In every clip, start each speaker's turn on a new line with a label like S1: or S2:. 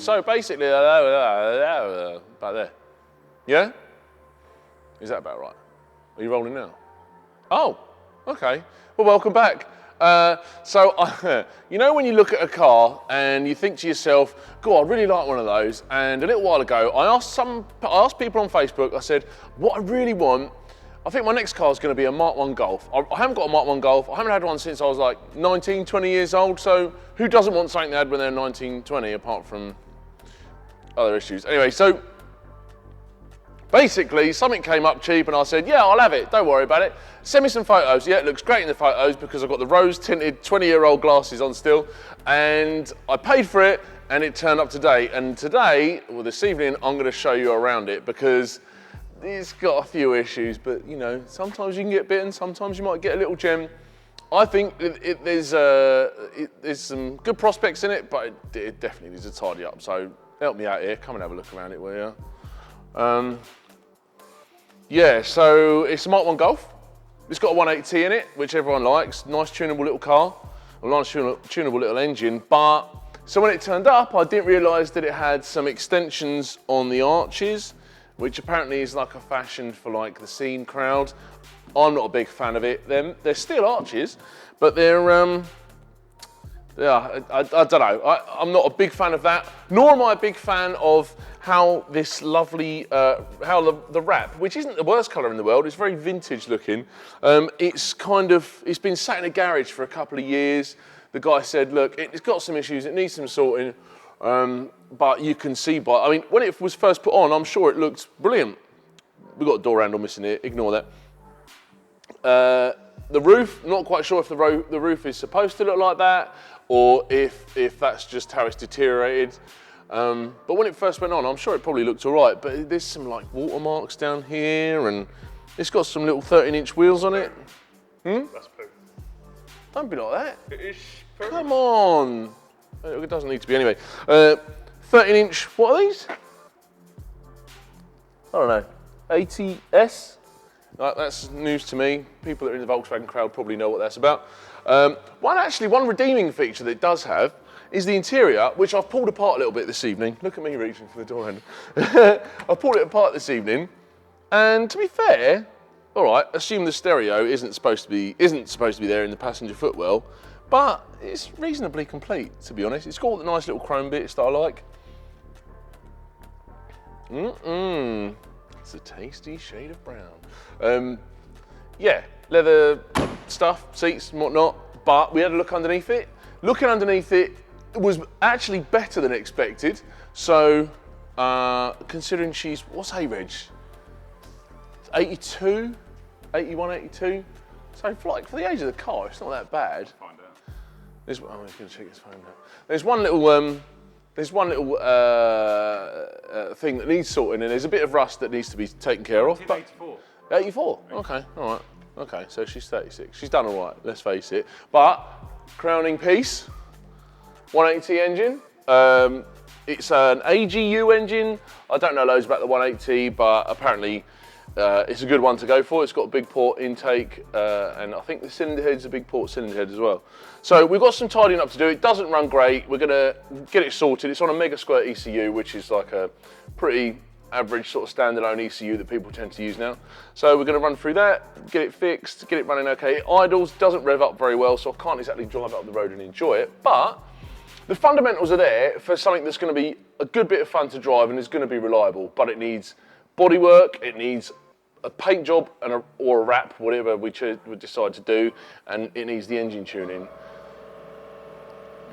S1: So basically, about there. Yeah? Is that about right? Are you rolling now? Oh, okay. Well, welcome back. You know when you look at a car and you think to yourself, God, I'd really like one of those. And a little while ago, I asked people on Facebook, I said, what I really want, I think my next car is going to be a Mark 1 Golf. I haven't got a Mark 1 Golf. I haven't had one since I was like 19, 20 years old. So who doesn't want something they had when they're 19, 20, apart from other issues? Anyway, so basically something came up cheap and I said, yeah, I'll have it. Don't worry about it. Send me some photos. Yeah, it looks great in the photos because I've got the rose tinted 20-year-old glasses on still. And I paid for it and it turned up today. And today, well, this evening, I'm going to show you around it because it's got a few issues, but you know, sometimes you can get bitten, sometimes you might get a little gem. I think there's some good prospects in it, but it definitely needs to tidy up. So help me out here, come and have a look around it, will you? Yeah, so it's a Mark 1 Golf. It's got a 180T in it, which everyone likes. Nice tunable little car, a nice tunable little engine. But so when it turned up, I didn't realise that it had some extensions on the arches, which apparently is like a fashion for like the scene crowd. I'm not a big fan of it. They're still arches, but they're, yeah, I don't know. I'm not a big fan of that, nor am I a big fan of how this lovely, how the wrap, which isn't the worst colour in the world, it's very vintage looking. It's been sat in a garage for a couple of years. The guy said, look, it's got some issues, it needs some sorting. But you can see I mean, when it was first put on, I'm sure it looked brilliant. We've got a door handle missing here, ignore that. The roof, not quite sure if the roof is supposed to look like that or if that's just how it's deteriorated. But when it first went on, I'm sure it probably looked all right, but there's some like watermarks down here and it's got some little 13-inch wheels on it.
S2: That's poo.
S1: Don't be like that.
S2: It is poo.
S1: Come on. It doesn't need to be anyway. 13-inch, what are these? I don't know, ADDICTS? That's news to me. People that are in the Volkswagen crowd probably know what that's about. One redeeming feature that it does have is the interior, which I've pulled apart a little bit this evening. Look at me reaching for the door handle. I've pulled it apart this evening, and to be fair, all right, assume the stereo isn't supposed to be there in the passenger footwell, but it's reasonably complete, to be honest. It's got all the nice little chrome bits that I like. It's a tasty shade of brown. Yeah, leather stuff, seats and whatnot, but we had a look underneath it. Looking underneath it was actually better than expected. So, considering what's A-Reg? 82? 81, 82? So for the age of the car, it's not that bad.
S2: Find out.
S1: He's going to check his phone now. There's one little thing that needs sorting, and there's a bit of rust that needs to be taken care of.
S2: 84.
S1: 84? Okay, all right. Okay, so she's 36. She's done all right, let's face it. But, crowning piece, 180 engine. It's an AGU engine. I don't know loads about the 180, but apparently it's a good one to go for. It's got a big port intake, and I think the cylinder head's a big port cylinder head as well. So we've got some tidying up to do. It doesn't run great. We're gonna get it sorted. It's on a Mega Squirt ECU, which is like a pretty average sort of standalone ECU that people tend to use now. So we're gonna run through that, get it fixed, get it running okay. It idles, doesn't rev up very well, so I can't exactly drive up the road and enjoy it, but the fundamentals are there for something that's gonna be a good bit of fun to drive and is gonna be reliable, but it needs bodywork, it needs a paint job or a wrap, whatever we decide to do, and it needs the engine tuning.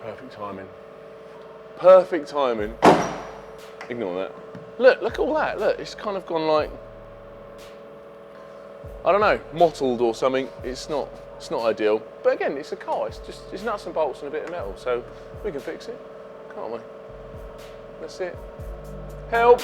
S1: Perfect timing. Perfect timing. Ignore that. Look at all that. Look, it's kind of gone like, I don't know, mottled or something. It's not ideal. But again, it's a car. It's nuts and bolts and a bit of metal, so we can fix it, can't we? That's it. Help.